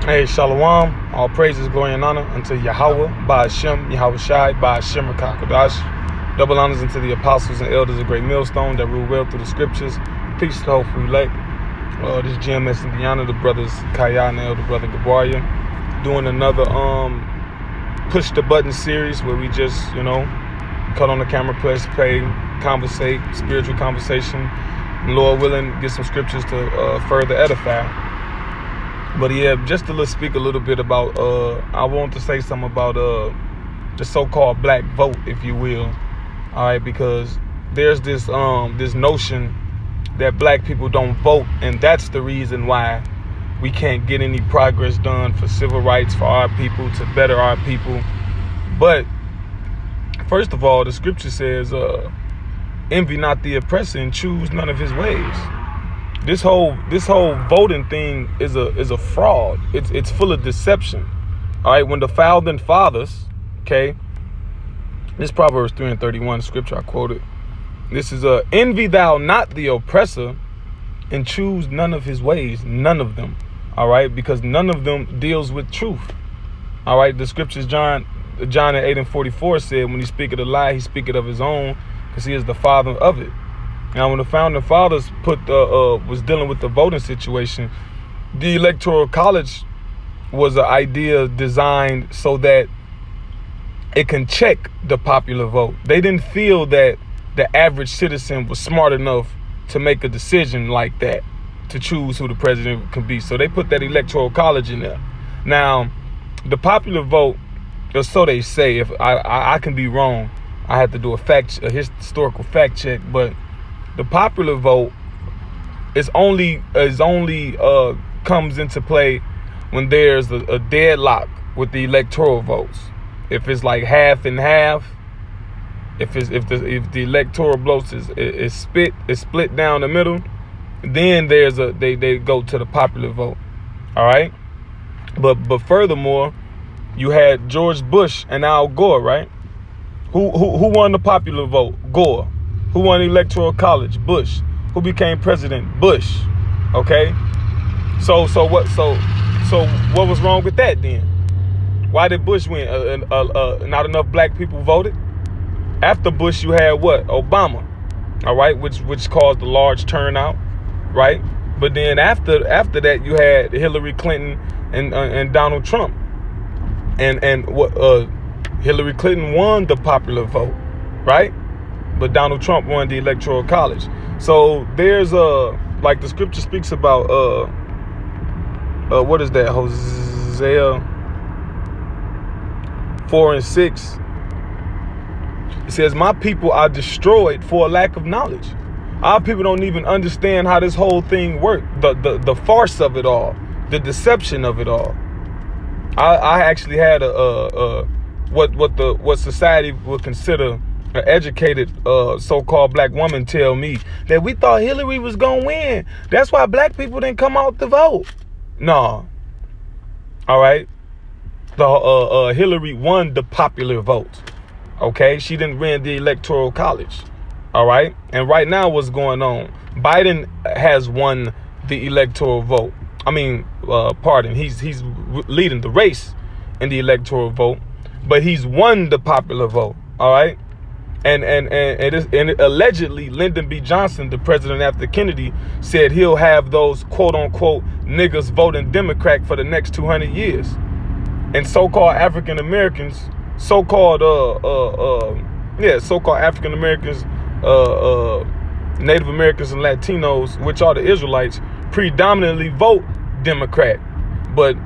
Hey, Shalom. All praises, glory, and honor unto Yahweh, Ba'ashem, Yahweh Shai, Ba'ashem, Rakakadash. Double honors unto the apostles and elders of Great Millstone that rule well through the scriptures. Peace to the hopeful elect. This is GMS Indiana, the brothers Kaya and the elder brother Gabaria, doing another push the button series where we just, cut on the camera, press play, conversate, spiritual conversation. Lord willing, get some scriptures to further edify. But yeah, just to speak a little bit about, I want to say something about the so-called black vote, if you will. All right, because there's this notion that black people don't vote, and that's the reason why we can't get any progress done for civil rights for our people, to better our people. But first of all, the scripture says, envy not the oppressor and choose none of his ways. This whole voting thing is a fraud. It's full of deception. All right, when the founding fathers, okay, this Proverbs 3:31 scripture I quoted. This is envy thou not the oppressor and choose none of his ways, none of them. All right, because none of them deals with truth. All right, the scriptures John 8:44 said, when he speaketh a lie, he speaketh of his own, because he is the father of it. Now, when the founding fathers was dealing with the voting situation, the Electoral College was an idea designed so that it can check the popular vote. They didn't feel that the average citizen was smart enough to make a decision like that, to choose who the president can be. So they put that Electoral College in there. Now, the popular vote, or so they say, if I can be wrong, I had to do a historical fact check, but the popular vote is only comes into play when there's a deadlock with the electoral votes. If it's like half and half, if the electoral votes is split down the middle, then they go to the popular vote. All right, but furthermore, you had George Bush and Al Gore, right? Who won the popular vote? Gore. Who won the Electoral College? Bush. Who became president? Bush. Okay. So what was wrong with that then? Why did Bush win? Not enough black people voted. After Bush, you had what? Obama. All right, which caused a large turnout, right? But then after that, you had Hillary Clinton and Donald Trump, and what? Hillary Clinton won the popular vote, right? But Donald Trump won the Electoral College. So there's like the scripture speaks about what is that? Hosea 4:6. It says, "My people are destroyed for a lack of knowledge." Our people don't even understand how this whole thing works. The farce of it all, the deception of it all. I actually had what society would consider an educated so-called black woman tell me that we thought Hillary was gonna win. That's why black people didn't come out to vote. No. All right. The Hillary won the popular vote. Okay, she didn't win the Electoral College. All right, and right now what's going on? Biden has won the electoral vote. He's leading the race in the electoral vote, but he's won the popular vote. All right. And allegedly, Lyndon B. Johnson, the president after Kennedy, said he'll have those quote unquote niggas voting Democrat for the next 200 years. And so-called African Americans, so-called African Americans, Native Americans and Latinos, which are the Israelites, predominantly vote Democrat. But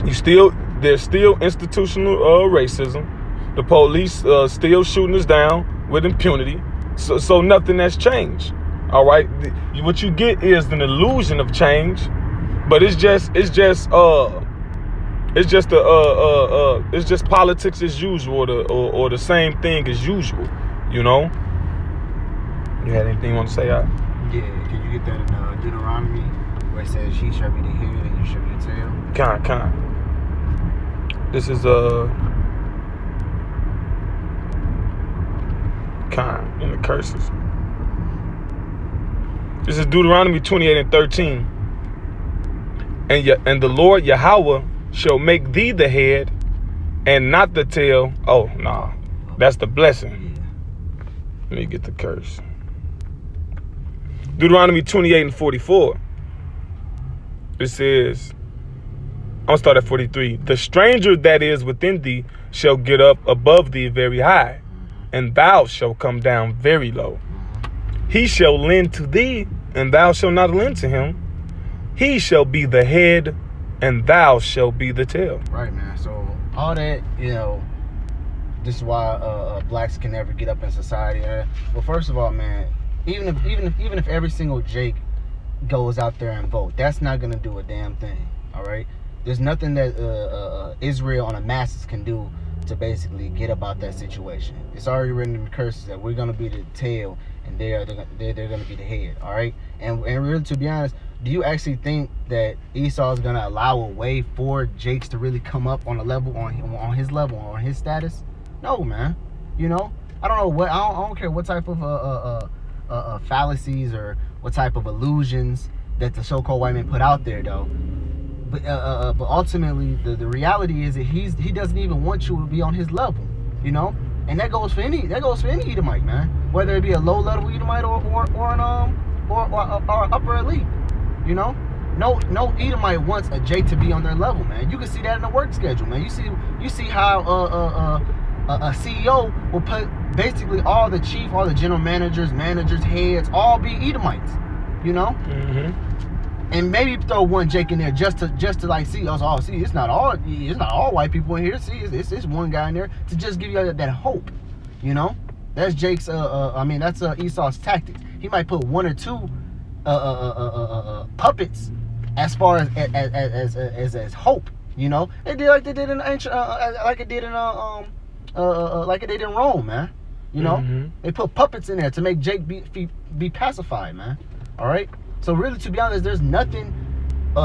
there's still institutional racism. The police still shooting us down with impunity. So nothing has changed. All right. What you get is an illusion of change, but it's just politics as usual, or the same thing as usual. You know. You had anything you want to say? Yeah. Can you get that in Deuteronomy where it says, "She shall be the head and you shall be the tail"? Kind. This is in the curses. This is Deuteronomy 28:13. and the Lord Yahweh shall make thee the head and not the tail. Oh, nah. That's the blessing. Let me get the curse. Deuteronomy 28:44. It says, I'll start at 43. The stranger that is within thee shall get up above thee very high, and thou shalt come down very low. He shall lend to thee, and thou shalt not lend to him. He shall be the head, and thou shalt be the tail. Right, man. So all that, this is why blacks can never get up in society. Well, first of all, man, even if every single Jake goes out there and vote, that's not gonna do a damn thing. All right. There's nothing that Israel on a masses can do to basically get about that situation. It's already written in the curses that we're gonna be the tail and they're gonna be the head. All right. And really, to be honest, do you actually think that Esau is gonna allow a way for Jakes to really come up on a level on his level, on his status? No, man. I don't know what. I don't care what type of fallacies or what type of illusions that the so-called white man put out there, though. But ultimately, the reality is that he doesn't even want you to be on his level, and that goes for any Edomite, man, whether it be a low level Edomite or upper elite, No Edomite wants a Jake to be on their level, man. You can see that in the work schedule, man. You see how a CEO will put basically all the chief, all the general managers, heads, all be Edomites, Mm-hmm. And maybe throw one Jake in there just to like see us all. See, it's not all white people in here. See, it's one guy in there to just give you that hope, That's Jake's. That's Esau's tactics. He might put one or two puppets as far as hope, They did like they did in ancient, like it did in Rome, man. Mm-hmm. They put puppets in there to make Jake be pacified, man. All right. So really, to be honest, there's nothing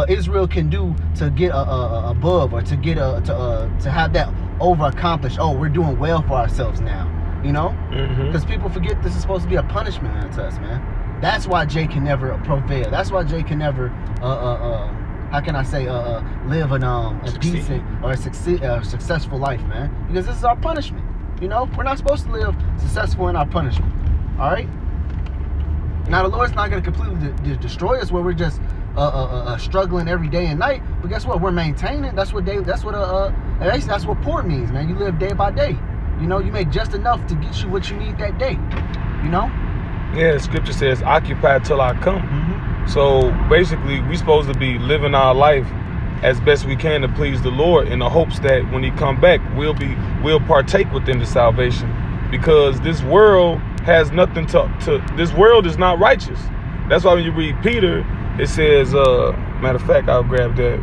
Israel can do to get above or to get to have that over accomplished. Oh, we're doing well for ourselves now, because people forget this is supposed to be a punishment to us, man. That's why Jay can never prevail. That's why Jay can never how can I say live a decent or a successful life, man. Because this is our punishment. We're not supposed to live successful in our punishment. All right. Now the Lord's not going to completely destroy us where we're just struggling every day and night. But guess what? We're maintaining. That's what poor means, man. You live day by day. You make just enough to get you what you need that day. Yeah, the scripture says, "Occupy till I come." Mm-hmm. So basically, we're supposed to be living our life as best we can to please the Lord, in the hopes that when He come back, we'll partake within the salvation. Because this world has nothing to this world is not righteous. That's why when you read Peter, it says, matter of fact, I'll grab that.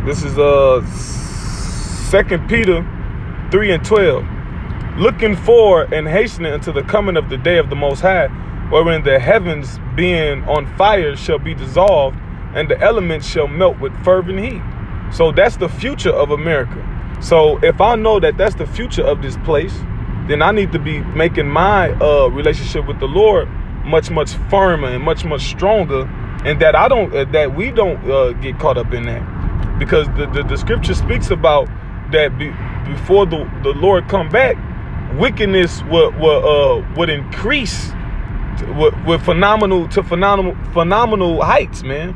This is 2 Peter 3:12. Looking for and hastening unto the coming of the day of the Most High, wherein the heavens being on fire shall be dissolved, and the elements shall melt with fervent heat. So that's the future of America. So if I know that that's the future of this place, then I need to be making my relationship with the Lord much firmer and much stronger, and that we don't get caught up in that, because the scripture speaks about that before the Lord come back, wickedness would increase with phenomenal heights, man.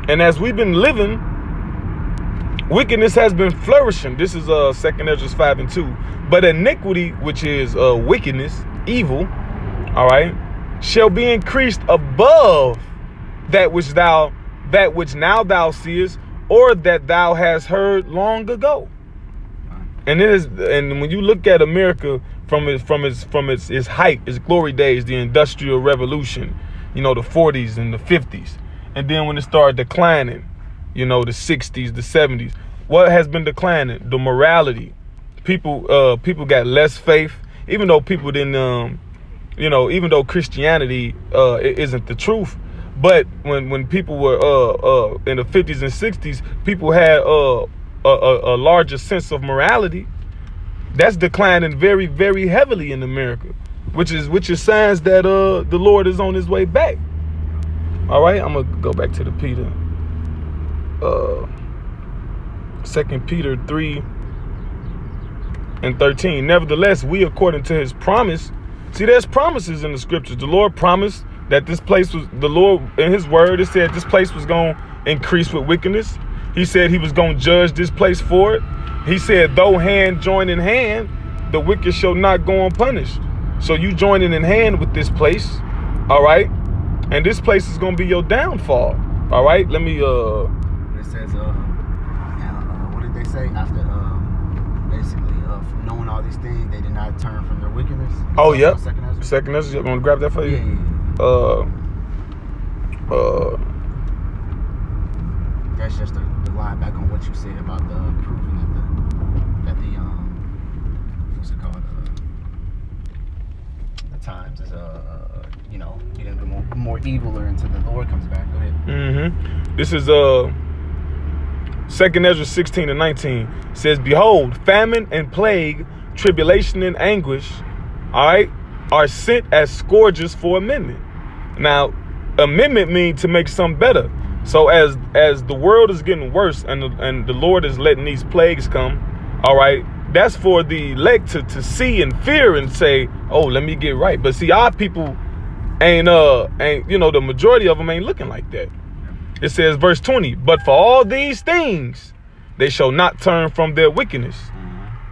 And as we've been living, wickedness has been flourishing. This is 2 Ezra 5:2. But iniquity, which is wickedness, evil, all right, shall be increased above that which now thou seest, or that thou hast heard long ago. And when you look at America from its height, its glory days, the Industrial Revolution, the 40s and the 50s, and then when it started declining, the 60s, the 70s, what has been declining? The morality. People got less faith, even though people didn't, even though Christianity isn't the truth. But when people were in the 50s and 60s, people had a larger sense of morality. That's declining very, very heavily in America. which is signs that the Lord is on his way back. All right, I'm gonna go back to the Peter. 2 Peter 3:13. Nevertheless, we, according to his promise, see, there's promises in the scriptures. The Lord promised that this place was, the Lord in his word, it said this place was going to increase with wickedness. He said he was going to judge this place for it. He said, though hand join in hand, the wicked shall not go unpunished. So you joining in hand with this place, all right? And this place is going to be your downfall, all right? Let me, It says, what did they say? After, basically, knowing all these things, they did not turn from their wickedness. oh, yep. Second Ezra? I'm going to grab that for you. Yeah. That's just the line back on what you said about the proving that the what's it called? The times is getting more eviler until the Lord comes back. Go ahead. This is 2 Ezra 16:19. Says, behold, famine and plague, tribulation and anguish, all right, are sent as scourges for amendment. Now, amendment means to make something better. So as the world is getting worse and the Lord is letting these plagues come, all right, that's for the elect to see and fear and say, oh, let me get right. But see, our people ain't the majority of them ain't looking like that. It says, verse 20, but for all these things, they shall not turn from their wickedness,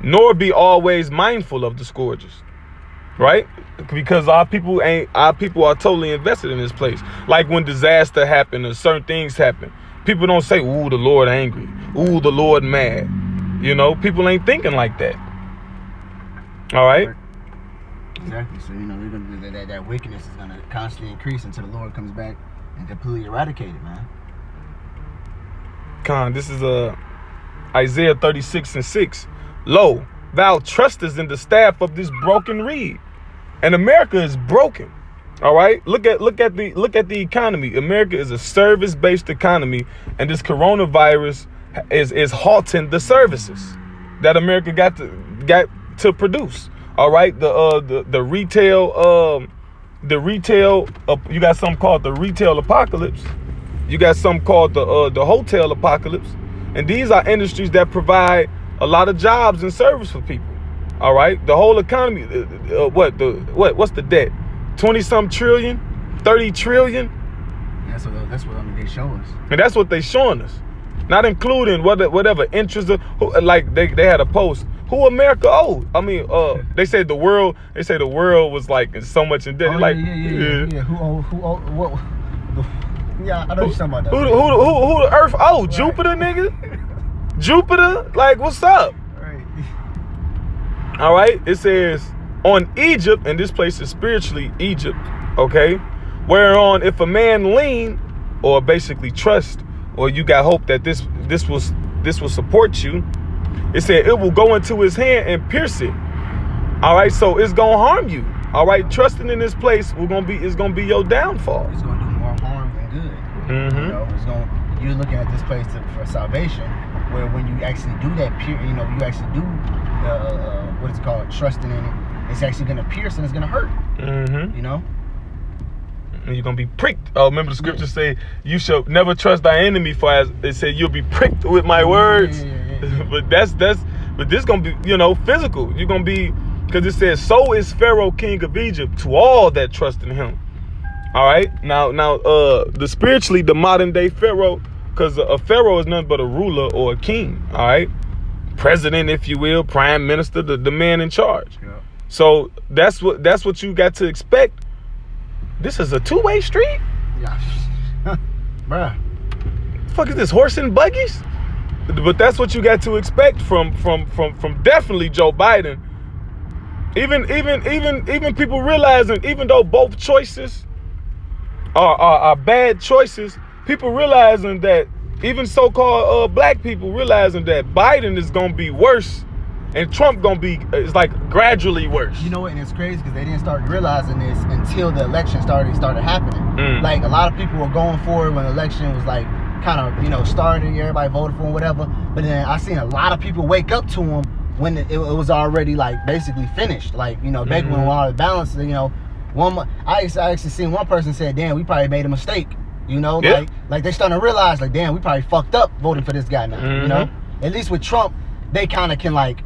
nor be always mindful of the scourges. Right? Because our people are totally invested in this place. Like when disaster happen or certain things happen, people don't say, ooh, the Lord angry. Ooh, the Lord mad. You know, people ain't thinking like that. All right? Exactly. So, we're going to do that wickedness is going to constantly increase until the Lord comes back and completely eradicate it, man. This is Isaiah 36:6. Lo, thou trustest in the staff of this broken reed. And America is broken. All right. Look at the economy. America is a service-based economy, and this coronavirus is halting the services that America got to produce. All right. The retail you got something called the retail apocalypse. You got something called the hotel apocalypse, and these are industries that provide a lot of jobs and service for people. All right, the whole economy. What's the debt? 20-some trillion, 30 trillion. Yeah, so that's what they show us. And that's what they showing us, not including whatever interest. Like they had a post. Who America owed? I mean, they said the world. They say the world was like so much in debt. Oh, like, yeah. Who what? Yeah, I know you're talking about that. Who the Earth owed? Right. Jupiter, nigga. Jupiter, like, what's up? Right. All right, it says on Egypt, and this place is spiritually Egypt, okay? Whereon if a man lean or basically trust, or you got hope that this will support you, it said it will go into his hand and pierce it. All right, so it's gonna harm you. All right, trusting in this place is gonna be your downfall. It's gonna do more harm than good. You're looking at this place for salvation, where when you actually do that, you actually do what it's called, trusting in it, it's actually gonna pierce and it's gonna hurt. And you're gonna be pricked. Oh, remember the scriptures say, you shall never trust thy enemy, for as it said, you'll be pricked with my words. Yeah. but this gonna be, physical. You're gonna be, because it says, so is Pharaoh king of Egypt to all that trust in him. All right, now the spiritually, the modern day Pharaoh, because a Pharaoh is nothing but a ruler or a king. All right, president, if you will, prime minister, the man in charge. Yeah. So that's what you got to expect. This is a two-way street. Yeah, bruh. The fuck is this, horse and buggies? But that's what you got to expect from definitely Joe Biden. Even people realizing, even though both choices are bad choices, people realizing that, even so-called black people realizing that Biden is gonna be worse and Trump gonna be, it's like gradually worse. You know what? And it's crazy because they didn't start realizing this until the election started happening. Like a lot of people were going for it when the election was like kind of started, everybody voted for him, whatever. But then I seen a lot of people wake up to him when it was already like basically finished. Like, you know, back when all the balance, you know, I actually seen one person said, damn, we probably made a mistake. You know, like they starting to realize, like, damn, we probably fucked up voting for this guy now. You know, at least with Trump, they kind of can like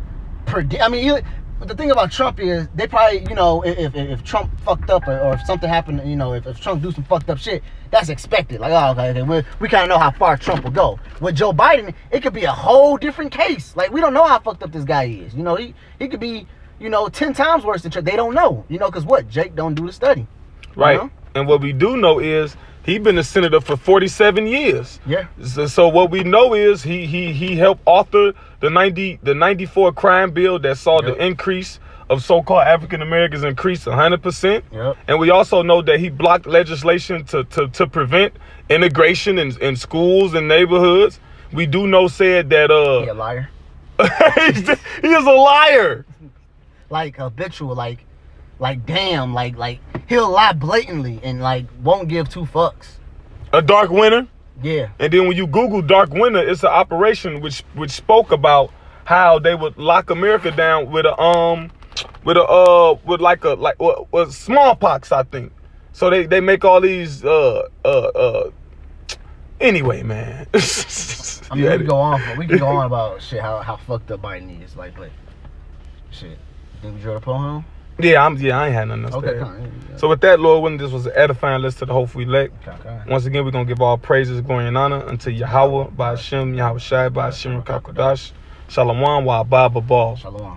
predict. I mean, but the thing about Trump is they probably, you know, if Trump fucked up or if something happened, you know, if Trump do some fucked up shit, that's expected. Like, oh, okay, we kind of know how far Trump will go. With Joe Biden, it could be a whole different case. Like, we don't know how fucked up this guy is. You know, he could be, you know, 10 times worse than Trump. They don't know, you know, because what? Jake don't do the study. Right. You know? And what we do know is he been a senator for 47 years. Yeah. So what we know is he helped author the 94 crime bill that saw the increase of so-called African Americans increase 100%. Yep. And we also know that he blocked legislation to prevent integration in schools and neighborhoods. We do know said that He a liar. he is a liar. Like habitual, like damn, like he'll lie blatantly and like won't give two fucks. A dark winter. Yeah. And then when you Google Dark Winter, it's an operation which spoke about how they would lock America down with smallpox, I think. So they make all these anyway, man. I mean, we can go on about shit how fucked up Biden is, like, but shit. Think we draw the poll home? Yeah, I ain't had nothing else to add. So with that, Lord willing, this was an edifying list to the hopeful elect. Okay. Once again, we're gonna give all praises, glory, and honor unto Yahweh, by Hashem, Yahweh Shai, by Hashem, Kakodash, Shalom, wa Abba Babal. Shalom.